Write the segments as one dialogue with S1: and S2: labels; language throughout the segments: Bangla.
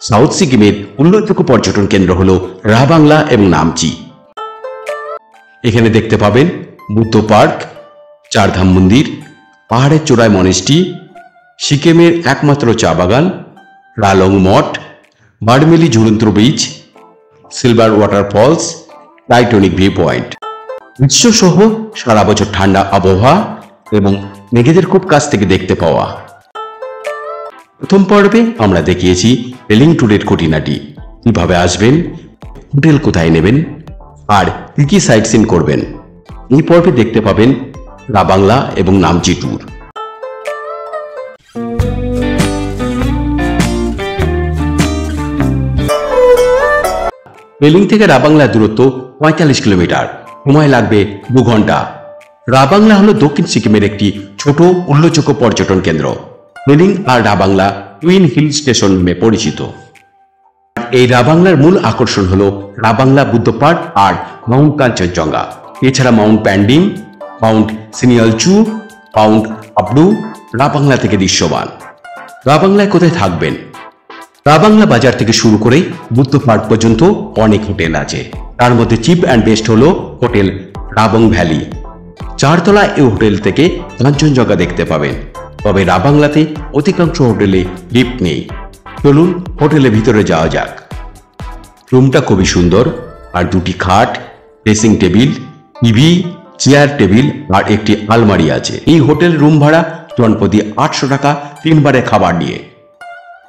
S1: সাউথ সিকিমের উল্লেখযোগ্য পর্যটন কেন্দ্র হল রাবাংলা এবং নামচি। এখানে দেখতে পাবেন বুদ্ধ পার্ক, চারধাম মন্দির, পাহাড়ের চূড়ায় মনেস্ট্রি, সিকিমের একমাত্র চা বাগান, রালং মঠ, বাড়মেলি ঝুলন্ত bridge, silver waterfalls, Titanic view point. গ্রীষ্ম সহ সারা বছর ঠান্ডা আবহাওয়া এবং মেঘেদের খুব কাছ থেকে দেখতে পাওয়া। প্রথম পর্বে আমরা দেখিয়েছি রেলিং ট্যুরের খুঁটিনাটি, কিভাবে আসবেন, হোটেল কোথায় নেবেন আর কি কি সাইট সিন করবেন। এই পর্বে দেখতে পাবেন রাবাংলা এবং নামচি ট্যুর। রেলিং থেকে রাবাংলার দূরত্ব 45 কিলোমিটার, সময় লাগবে 2 ঘন্টা। রাবাংলা হলো দক্ষিণ সিকিমের একটি ছোট উল্লেখযোগ্য পর্যটন কেন্দ্র। রেলিং আর রাবাংলা টুইন হিল স্টেশন নামে পরিচিত। এই রাবাংলার মূল আকর্ষণ হলো রাবাংলা বুদ্ধ পার্ক আর মাউন্ট কাঞ্চনজঙ্ঘা। এছাড়া mount Pandim, mount Siniolchu, mount Abdu Ravangla থেকে দৃশ্যমান। রাবাংলায় কোথায় থাকবেন? রাবাংলা বাজার থেকে শুরু করে বুদ্ধ পার্ক পর্যন্ত অনেক হোটেল আছে। তার মধ্যে চিপ অ্যান্ড বেস্ট হলো হোটেল রাবং ভ্যালি। 4 তলা এই হোটেল থেকে কাঞ্চনজঙ্ঘা দেখতে পাবেন। তবে রাবাংলাতে অধিকাংশ হোটেলে লিফট নেই। চলুন হোটেলের ভিতরে যাওয়া যাক। রুমটা খুবই সুন্দর, আর 2টি খাট, dressing table, TV, chair table আর একটি আলমারি আছে। এই হোটেল রুম ভাড়া জনপ্রতি 800 টাকা 3 বারের খাবার নিয়ে।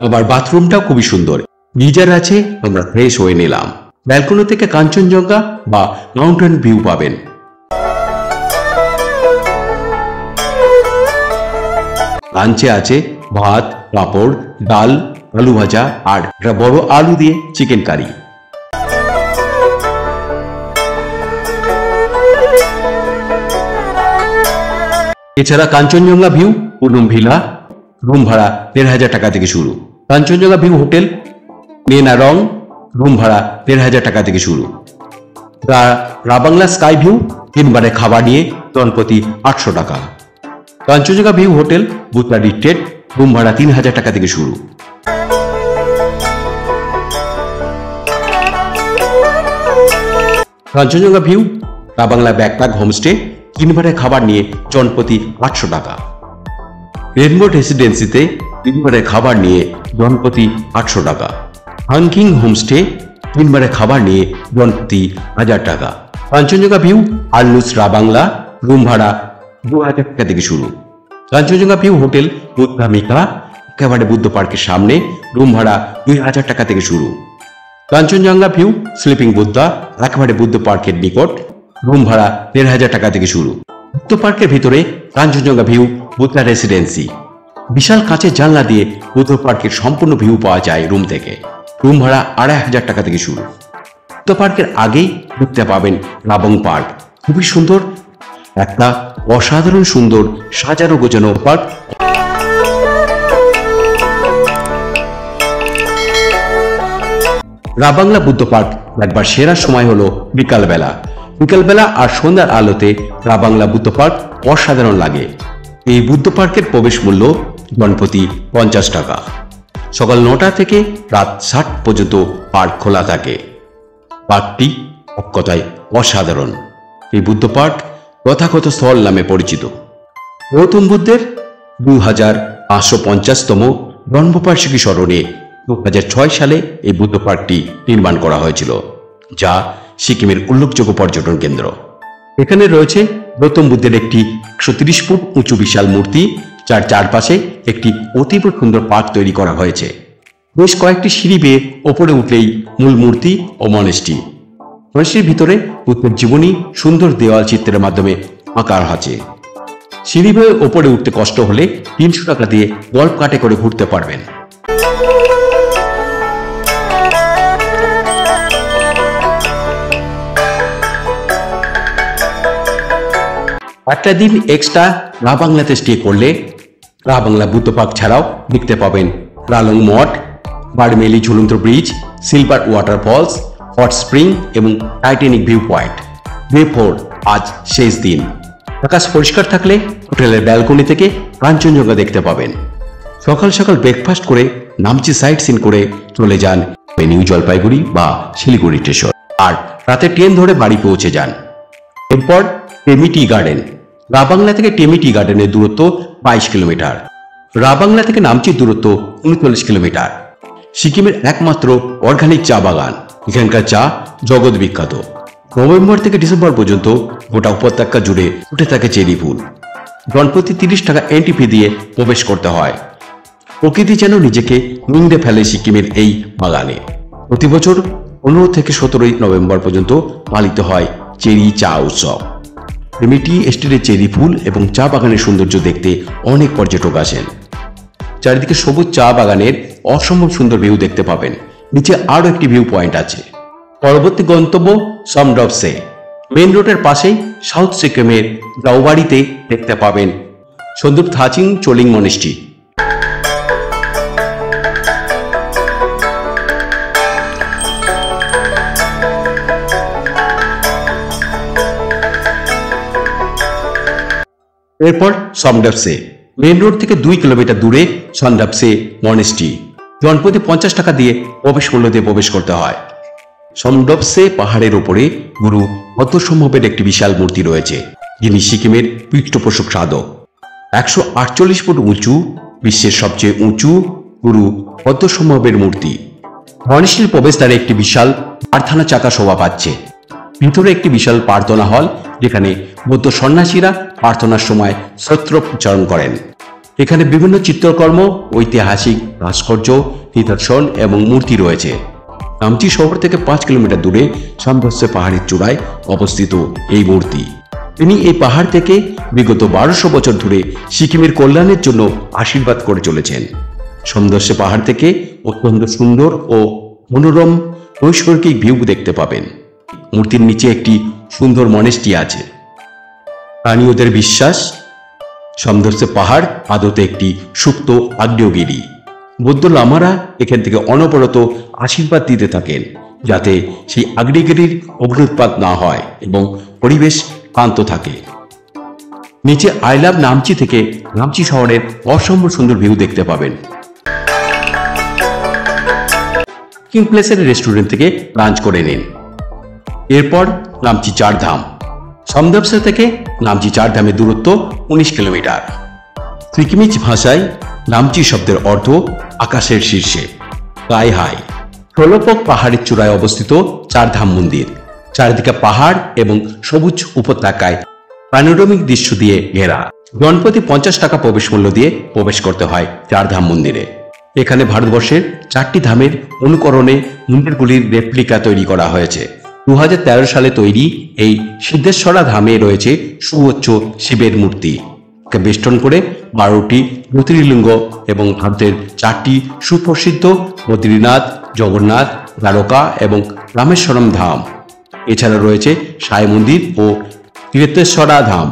S1: আবার বাথরুমটাও খুবই সুন্দর, গিজার আছে। আমরা ফ্রেশ হয়ে নিলাম। ব্যালকনি থেকে কাঞ্চনজঙ্ঘা বা মাউন্টেন ভিউ পাবেন। লাঞ্চে আছে ভাত, পাঁপড়, ডাল, আলু ভাজা আর একটা বড় আলু দিয়ে চিকেন কারি। এছাড়া Kanchenjunga view Punam villa, room ভাড়া 1500 টাকা থেকে শুরু। Kanchenjunga view hotel Nenarang, room ভাড়া 1500 টাকা থেকে শুরু। রাবাংলা স্কাই ভিউ 3 বারের খাবার নিয়ে জনপ্রতি 800 টাকা। Kanchenjunga view hotel বুতলা retreat, room ভাড়া 3000 টাকা থেকে শুরু। Kanchenjunga view Ravangla backpack homestay 3 বারের খাবার নিয়ে জনপ্রতি 800 টাকা। রেনবো রেসিডেন্সিতে 3 বারের খাবার নিয়ে জনপ্রতি 800 টাকা। হাংকিং হোমস্টে 3 বারের খাবার নিয়ে জনপ্রতি 1000 টাকা। কাঞ্চনজঙ্ঘা ভিউ আলনুস রাবাংলা, রুম ভাড়া 2000 টাকা থেকে শুরু। কাঞ্চনজঙ্ঘা ভিউ হোটেল বুদ্ধামিকা, একেবারে বুদ্ধ পার্কের সামনে, রুম ভাড়া 2000 টাকা থেকে শুরু। কাঞ্চনজঙ্ঘা ভিউ স্লিপিং বুদ্ধা, একেবারে বুদ্ধ পার্কের নিকট, রুম ভাড়া 1500 টাকা থেকে শুরু। বুদ্ধ পার্কের ভিতরে কাঞ্চনজঙ্ঘা ভিউ বুদ্ধা রেসিডেন্সি, বিশাল কাঁচের জানলা দিয়ে বুদ্ধ পার্কের সম্পূর্ণ ভিউ পাওয়া যায় রুম থেকে। রুম ভাড়া 2500 টাকা থেকে শুরু। বুদ্ধ পার্কের আগেই দেখতে পাবেন রাবং পার্ক, খুবই সুন্দর, একটা অসাধারণ সুন্দর সাজানো গোছানো পার্ক। রাবাংলা বুদ্ধ পার্ক একবার সেরা সময় হলো বিকালবেলা। বিকালবেলা আর সন্ধ্যার আলোতে রাবাংলা বুদ্ধ পার্ক অসাধারণ লাগে। এই বুদ্ধ পার্কের প্রবেশ মূল্য জনপ্রতি 50 টাকা। সকাল 9টা থেকে রাত 7 পর্যন্ত পার্ক খোলা থাকে। পার্কটি এক কথায় অসাধারণ। এই বুদ্ধ পার্ক তথাগত স্থল নামে পরিচিত। গৌতম বুদ্ধের 2550তম জন্মবার্ষিকী স্মরণে 2006 সালে এই বুদ্ধ পার্কটি নির্মাণ করা হয়েছিল, যা সিকিমের উল্লেখযোগ্য পর্যটন কেন্দ্র। এখানে রয়েছে গৌতম বুদ্ধের একটি 130 ফুট উঁচু বিশাল মূর্তি, যার চারপাশে একটি অতীব সুন্দর পার্ক তৈরি করা হয়েছে। বেশ কয়েকটি সিঁড়ি বেয়ে ওপরে উঠলেই মূল মূর্তি ও মনেস্ট্রি। মনেস্ট্রির ভিতরে বুদ্ধের জীবনী সুন্দর দেওয়াল চিত্রের মাধ্যমে আঁকা আছে। সিঁড়ি বেয়ে ওপরে উঠতে কষ্ট হলে 300 টাকা দিয়ে গল্ফ কার্টে করে ঘুরতে পারবেন। একটা দিন এক্সট্রা রাবাংলাতে স্টে করলে রাবাংলা বুদ্ধ পার্ক ছাড়াও দেখতে পাবেন রালং মঠ, বাড়মেলি ঝুলন্ত bridge, silver waterfalls, hot spring এবং টাইটানিক ভিউ পয়েন্ট। ডে 4 আজ শেষ দিন। আকাশ পরিষ্কার থাকলে হোটেলের ব্যালকনি থেকে কাঞ্চনজঙ্ঘা দেখতে পাবেন। সকাল সকাল ব্রেকফাস্ট করে নামচি সাইট সিন করে চলে যান নিউ জলপাইগুড়ি বা শিলিগুড়ি স্টেশন, আর রাতে ট্রেন ধরে বাড়ি পৌঁছে যান। এরপর টেমি টি গার্ডেন। রাবাংলা থেকে টেমি টি গার্ডেনের দূরত্ব 22 কিলোমিটার। রাবাংলা থেকে নামচির দূরত্ব 39 কিলোমিটার। সিকিমের একমাত্র অর্গানিক চা বাগান, এখানকার চা জগৎ বিখ্যাত। নভেম্বর থেকে ডিসেম্বর পর্যন্ত গোটা উপত্যকা জুড়ে উঠে থাকে চেরি ফুল। জনপ্রতি 30 টাকা এন্ট্রি ফি দিয়ে প্রবেশ করতে হয়। প্রকৃতি যেন নিজেকে নিংড়ে ফেলে সিকিমের এই বাগানে। প্রতি বছর 15 থেকে 17 নভেম্বর পর্যন্ত পালিত হয় চেরি চা উৎসব। টেমি এস্টেটের চেরি ফুল এবং চা বাগানের সৌন্দর্য দেখতে অনেক পর্যটক আসেন। চারিদিকে সবুজ চা বাগানের অসম্ভব সুন্দর ভিউ দেখতে পাবেন। নিচে আরো একটি ভিউ পয়েন্ট আছে। পরবর্তী গন্তব্য সমডপসে। মেন রোডের পাশেই সাউথ সিকিমের গাওবাড়িতে দেখতে পাবেন সন্দুপ থাচিং চোলিং মনেস্ট্রি। এরপর সমডপসে। মেন রোড থেকে 2 কিলোমিটার দূরে সমডপসে মনেস্ট্রি। জনপ্রতি 50 টাকা দিয়ে প্রবেশ মূল্য দিয়ে প্রবেশ করতে হয়। সমডপসে পাহাড়ের উপরে গুরু পদ্মসম্ভবের একটি বিশাল মূর্তি রয়েছে, যিনি সিকিমের পৃষ্ঠপোষক সাধক। 148 ফুট উঁচু, বিশ্বের সবচেয়ে উঁচু গুরু পদ্মসম্ভবের মূর্তি। মনেস্ট্রির প্রবেশদ্বারে একটি বিশাল প্রার্থনা চাকা শোভা পাচ্ছে। ভিতরে একটি বিশাল প্রার্থনা হল, যেখানে বৌদ্ধ সন্ন্যাসীরা প্রার্থনার সময় স্তোত্র উচ্চারণ করেন। এখানে বিভিন্ন চিত্রকর্ম, ঐতিহাসিক ভাস্কর্য, নিদর্শন এবং মূর্তি রয়েছে। নামচি শহর থেকে 5 কিলোমিটার দূরে সমডপসে পাহাড়ের চূড়ায় অবস্থিত এই মূর্তি। তিনি এই পাহাড় থেকে বিগত 1200 বছর ধরে সিকিমের কল্যাণের জন্য আশীর্বাদ করে চলেছেন। সমডপসে পাহাড় থেকে অত্যন্ত সুন্দর ও মনোরম নৈসর্গিক ভিউ দেখতে পাবেন। মূর্তির নিচে একটি সুন্দর মনেস্ট্রি আছে। স্থানীয়দের বিশ্বাস, সমডপসে পাহাড় আদতে একটি সুপ্ত আগ্নেয়গিরি। বৌদ্ধ লামারা এখান থেকে অনবরত আশীর্বাদ দিতে থাকেন, যাতে সেই আগ্নেয়গিরির অগ্নুৎপাত না হয় এবং পরিবেশ শান্ত থাকে। নিচে আই লাভ নামচি থেকে নামচি শহরের অসম্ভব সুন্দর ভিউ দেখতে পাবেন। কিং প্লেসের রেস্টুরেন্ট থেকে লাঞ্চ করে নিন। এরপর নামচি চারধাম। সমডপসে থেকে নামচি চারধামের দূরত্ব 19 কিলোমিটার। সিকিমিজ ভাষায় নামচি শব্দের অর্থ আকাশের শীর্ষে, স্কাই হাই। ষোলপক পাহাড়ের চূড়ায় অবস্থিত চারধাম মন্দির। চারিদিকে পাহাড় এবং সবুজ উপত্যকায় প্যানোরামিক দৃশ্য দিয়ে ঘেরা। জনপ্রতি 50 টাকা প্রবেশ মূল্য দিয়ে প্রবেশ করতে হয় চারধাম মন্দিরে। এখানে ভারতবর্ষের 4টি ধামের অনুকরণে মন্দিরগুলির রেপ্লিকা তৈরি করা হয়েছে। 2013 সালে তৈরি এই সিদ্ধেশ্বরা ধামে রয়েছে সুউচ্চ শিবের মূর্তি। বেষ্টন করে 12টি জ্যোতির্লিঙ্গ এবং ভারতের 4টি সুপ্রসিদ্ধ বদ্রীনাথ, জগন্নাথ, দ্বারকা এবং রামেশ্বরম ধাম। এছাড়া রয়েছে সাই মন্দির ও তীর্থেশ্বরা ধাম।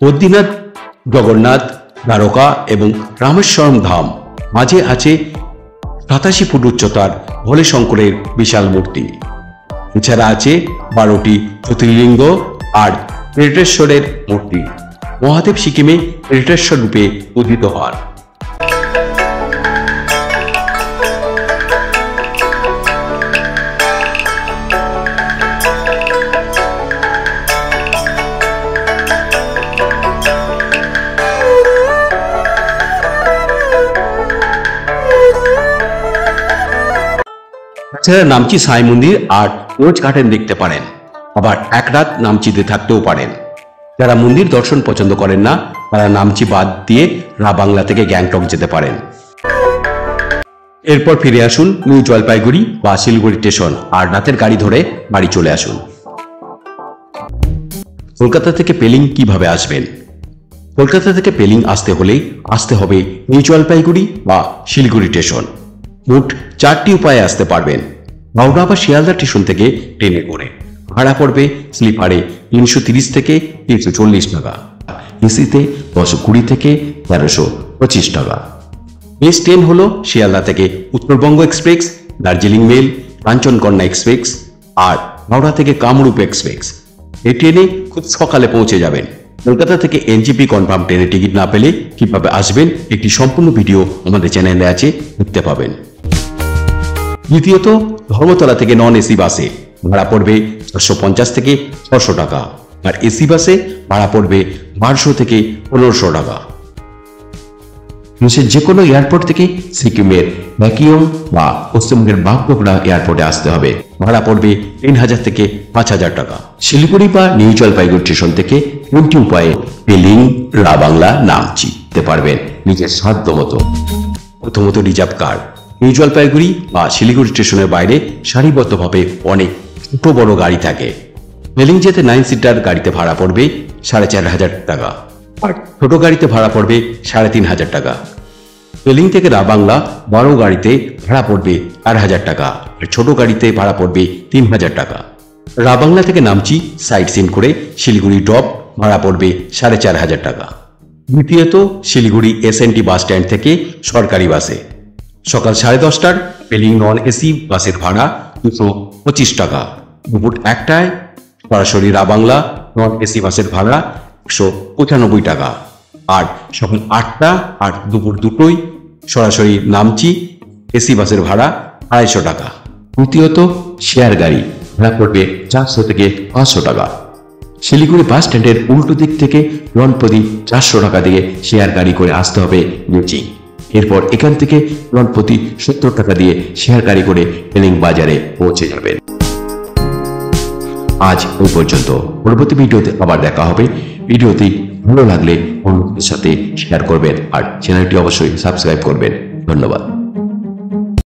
S1: বদ্রীনাথ, জগন্নাথ, দ্বারকা এবং রামেশ্বরম ধাম মাঝে আছে 87 ফুট উচ্চতার ভোলে শঙ্করের বিশাল মূর্তি। এছাড়া আছে 12টি জ্যোতির্লিঙ্গ আর তীর্থেশ্বরের মূর্তি। মহাদেব সিকিমে তীর্থেশ্বর রূপে উদিত হন। এছাড়া নামচি সাই মন্দির আর রোজ গার্ডেন দেখতে পারেন। আবার এক রাত নামচিতে থাকতেও পারেন। যারা মন্দির দর্শন পছন্দ করেন না, তারা নামচি বাদ দিয়ে রাবাংলা থেকে গ্যাংটক যেতে পারেন। এরপর ফিরে আসুন নিউ জলপাইগুড়ি বা শিলিগুড়ি স্টেশন আর রাতের গাড়ি ধরে বাড়ি চলে আসুন। কলকাতা থেকে পেলিং কিভাবে আসবেন? কলকাতা থেকে পেলিং আসতে হলে আসতে হবে নিউ জলপাইগুড়ি বা শিলিগুড়ি স্টেশন। মোট 4টি উপায়ে আসতে পারবেন। হাওড়া বা শিয়ালদা স্টেশন থেকে ট্রেনে করে ভাড়া পড়বে স্লিপারে 330 থেকে 340 টাকা, এসিতে 220 থেকে 1325 টাকা। নেক্সট ট্রেন হলো শিয়ালদা থেকে Uttarbanga express, Darjeeling mail, Kanchankanya express আর হাওড়া থেকে কামরূপ এক্সপ্রেস। এই ট্রেনে খুব সকালে পৌঁছে যাবেন। কলকাতা থেকে এনজিপি কনফার্ম ট্রেনের টিকিট না পেলে কিভাবে আসবেন একটি সম্পূর্ণ ভিডিও আমাদের চ্যানেলে আছে, দেখতে পাবেন। দ্বিতীয়ত, ধর্মতলা থেকে নন এসি বাসে ভাড়া পড়বে 450 থেকে 600 টাকা, আর এসি বাসে ভাড়া পড়বে 1200 থেকে 1500 টাকা। দেশের যে কোনো এয়ারপোর্ট থেকে সিকিমের ভ্যাকিউম বা পশ্চিমবঙ্গের বাগডোগরা এয়ারপোর্টে আসতে হবে, ভাড়া পড়বে 3000 থেকে 5000 টাকা। শিলিগুড়ি বা নিউ জলপাইগুড়ি স্টেশন থেকে 3টি উপায়ে পেলিং, রাবাংলা, নামচি যেতে পারবেন নিজের সাধ্য মতো। প্রথমত, রিজার্ভ কার। নিউ জলপাইগুড়ি বা শিলিগুড়ি স্টেশনের বাইরে সারিবদ্ধভাবে অনেক ছোট বড় গাড়ি থাকে। পেলিং যেতে 9 সিটার গাড়িতে ভাড়া পড়বে 4500 টাকা, আর ছোট গাড়িতে ভাড়া পড়বে 3500 টাকা। পেলিং থেকে রাবাংলা 12 গাড়িতে ভাড়া পড়বে 4000 টাকা, আর ছোট গাড়িতে ভাড়া পড়বে 3000 টাকা। রাবাংলা থেকে নামচি সাইট সিন করে শিলিগুড়ি ড্রপ, ভাড়া পড়বে 4500 টাকা। দ্বিতীয়ত, শিলিগুড়ি এসএনটি বাস স্ট্যান্ড থেকে সরকারি বাসে সকাল 10:30টার পেলিং নন এসি বাসের ভাড়া 225 টাকা। দুপুর 1টায় সরাসরি রাবাংলা নন এসি বাসের ভাড়া 195 টাকা, আর সকাল 8টা আর দুপুর 2টোয় সরাসরি নামচি এসি বাসের ভাড়া 250 টাকা। তৃতীয়ত, শেয়ার গাড়ি ভাড়া পড়বে 400 থেকে 500 টাকা। শিলিগুড়ি বাস স্ট্যান্ডের উল্টো দিক থেকে রনপতি 400 টাকা দিয়ে শেয়ার গাড়ি করে আসতে হবে নিচে। এরপর এখান থেকে রনপতি 70 টাকা দিয়ে শেয়ার গাড়ি করে পেলিং বাজারে পৌঁছে যাবেন। আজ ওই পর্যন্ত, পরবর্তী ভিডিওতে আবার দেখা হবে। ভিডিওটি ভালো লাগলে অন্যদের সাথে শেয়ার করবেন আর চ্যানেলটি অবশ্যই সাবস্ক্রাইব করবেন। ধন্যবাদ।